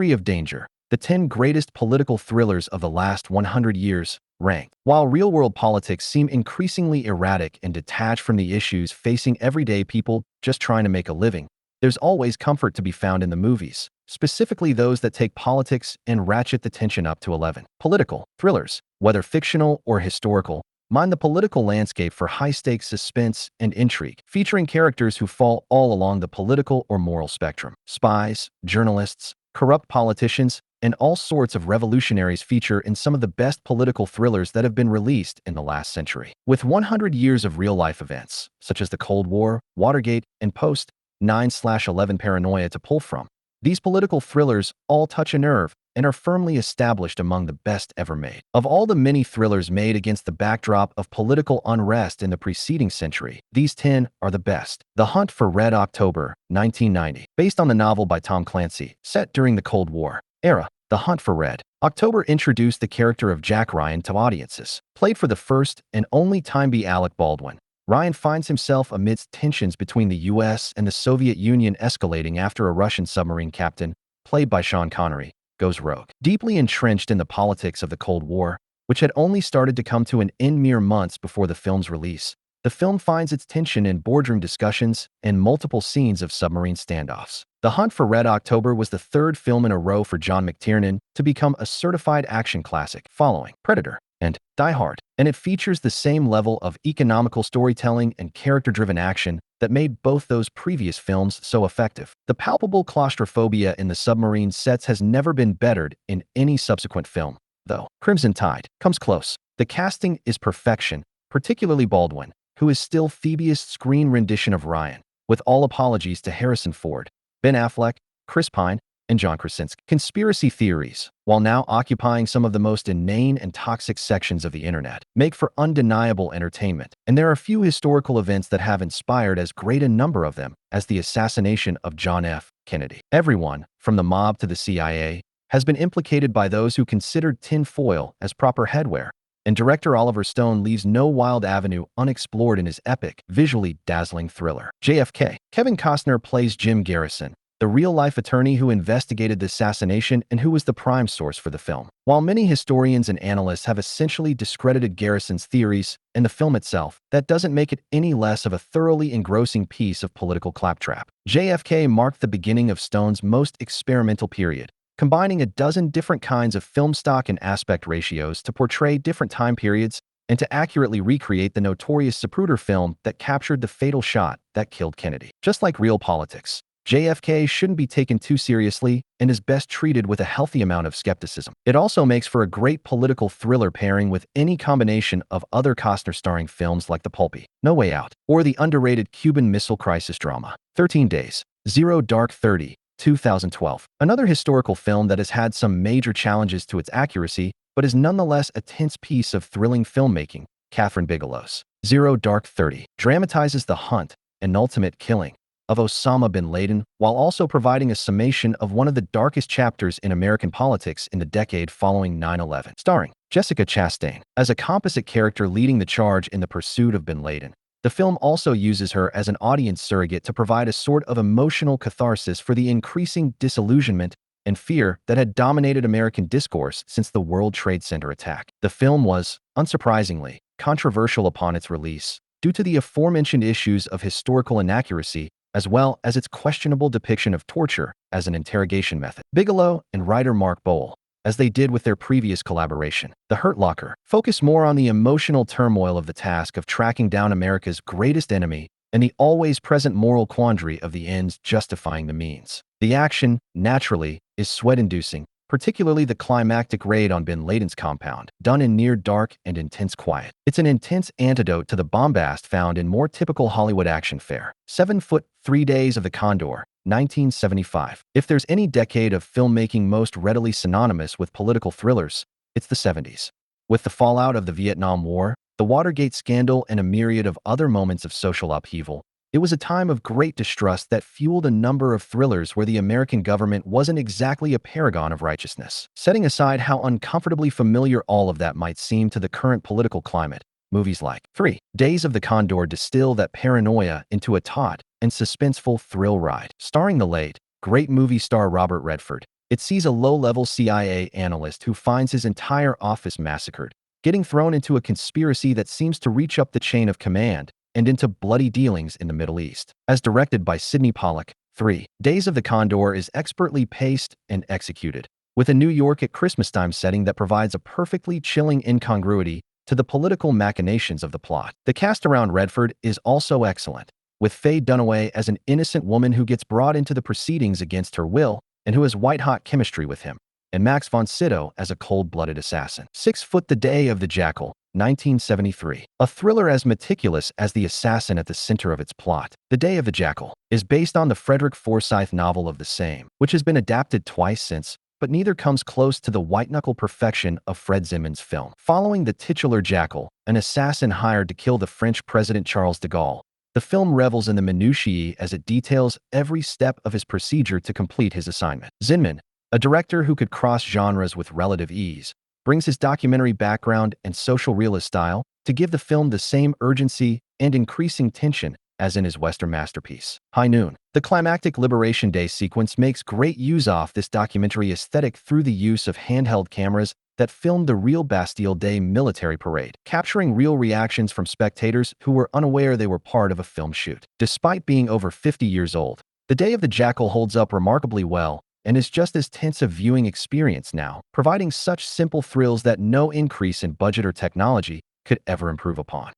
Free of Danger, the 10 greatest political thrillers of the last 100 years, ranked. While real-world politics seem increasingly erratic and detached from the issues facing everyday people just trying to make a living, there's always comfort to be found in the movies, specifically those that take politics and ratchet the tension up to 11. Political thrillers, whether fictional or historical, mine the political landscape for high-stakes suspense and intrigue, featuring characters who fall all along the political or moral spectrum. Spies, journalists, corrupt politicians, and all sorts of revolutionaries feature in some of the best political thrillers that have been released in the last century. With 100 years of real-life events, such as the Cold War, Watergate, and post-9/11 paranoia to pull from, these political thrillers all touch a nerve and are firmly established among the best ever made. Of all the many thrillers made against the backdrop of political unrest in the preceding century, these 10 are the best. The Hunt for Red October, 1990. Based on the novel by Tom Clancy, set during the Cold War era, The Hunt for Red October introduced the character of Jack Ryan to audiences. Played for the first and only time by Alec Baldwin, Ryan finds himself amidst tensions between the US and the Soviet Union escalating after a Russian submarine captain, played by Sean Connery, goes rogue. Deeply entrenched in the politics of the Cold War, which had only started to come to an end mere months before the film's release, the film finds its tension in boardroom discussions and multiple scenes of submarine standoffs. The Hunt for Red October was the third film in a row for John McTiernan to become a certified action classic, following Predator and Die Hard, and it features the same level of economical storytelling and character-driven action that made both those previous films so effective. The palpable claustrophobia in the submarine sets has never been bettered in any subsequent film, though Crimson Tide comes close. The casting is perfection, particularly Baldwin, who is still Phoebe's screen rendition of Ryan, with all apologies to Harrison Ford, Ben Affleck, Chris Pine, and John Krasinski. Conspiracy theories, while now occupying some of the most inane and toxic sections of the internet, make for undeniable entertainment, and there are few historical events that have inspired as great a number of them as the assassination of John F. Kennedy. Everyone, from the mob to the CIA, has been implicated by those who considered tin foil as proper headwear, and director Oliver Stone leaves no wild avenue unexplored in his epic, visually dazzling thriller. JFK. Kevin Costner plays Jim Garrison, the real-life attorney who investigated the assassination and who was the prime source for the film. While many historians and analysts have essentially discredited Garrison's theories and the film itself, that doesn't make it any less of a thoroughly engrossing piece of political claptrap. JFK marked the beginning of Stone's most experimental period, combining a dozen different kinds of film stock and aspect ratios to portray different time periods and to accurately recreate the notorious Zapruder film that captured the fatal shot that killed Kennedy. Just like real politics, JFK shouldn't be taken too seriously and is best treated with a healthy amount of skepticism. It also makes for a great political thriller pairing with any combination of other Costner-starring films like The Pulpy, No Way Out, or the underrated Cuban Missile Crisis drama, 13 Days, Zero Dark 30, 2012. Another historical film that has had some major challenges to its accuracy, but is nonetheless a tense piece of thrilling filmmaking, Kathryn Bigelow's Zero Dark 30 dramatizes the hunt and ultimate killing of Osama bin Laden, while also providing a summation of one of the darkest chapters in American politics in the decade following 9/11. Starring Jessica Chastain as a composite character leading the charge in the pursuit of bin Laden, the film also uses her as an audience surrogate to provide a sort of emotional catharsis for the increasing disillusionment and fear that had dominated American discourse since the World Trade Center attack. The film was, unsurprisingly, controversial upon its release due to the aforementioned issues of historical inaccuracy as well as its questionable depiction of torture as an interrogation method. Bigelow and writer Mark Bowl, as they did with their previous collaboration, The Hurt Locker, focus more on the emotional turmoil of the task of tracking down America's greatest enemy and the always present moral quandary of the ends justifying the means. The action, naturally, is sweat-inducing, particularly the climactic raid on bin Laden's compound, done in near dark and intense quiet. It's an intense antidote to the bombast found in more typical Hollywood action fare. 7 Foot 3 Days of the Condor, 1975. If there's any decade of filmmaking most readily synonymous with political thrillers, it's the 70s. With the fallout of the Vietnam War, the Watergate scandal, and a myriad of other moments of social upheaval, it was a time of great distrust that fueled a number of thrillers where the American government wasn't exactly a paragon of righteousness. Setting aside how uncomfortably familiar all of that might seem to the current political climate, movies like 3 Days of the Condor distill that paranoia into a taut and suspenseful thrill ride. Starring the late, great movie star Robert Redford, It sees a low-level CIA analyst who finds his entire office massacred, getting thrown into a conspiracy that seems to reach up the chain of command and into bloody dealings in the Middle East. As directed by Sidney Pollack, 3 Days of the Condor is expertly paced and executed, with a New York at Christmas-time setting that provides a perfectly chilling incongruity to the political machinations of the plot. The cast around Redford is also excellent, with Faye Dunaway as an innocent woman who gets brought into the proceedings against her will and who has white-hot chemistry with him, and Max von Sydow as a cold-blooded assassin. 6 The Day of the Jackal, 1973. A thriller as meticulous as the assassin at the center of its plot. The Day of the Jackal is based on the Frederick Forsyth novel of the same, which has been adapted twice since, but neither comes close to the white-knuckle perfection of Fred Zinman's film. Following the titular Jackal, an assassin hired to kill the French President Charles de Gaulle, the film revels in the minutiae as it details every step of his procedure to complete his assignment. Zinman, a director who could cross genres with relative ease, brings his documentary background and social realist style to give the film the same urgency and increasing tension as in his Western masterpiece, High Noon. The climactic Liberation Day sequence makes great use of this documentary aesthetic through the use of handheld cameras that filmed the real Bastille Day military parade, capturing real reactions from spectators who were unaware they were part of a film shoot. Despite being over 50 years old, The Day of the Jackal holds up remarkably well and is just as tense a viewing experience now, providing such simple thrills that no increase in budget or technology could ever improve upon.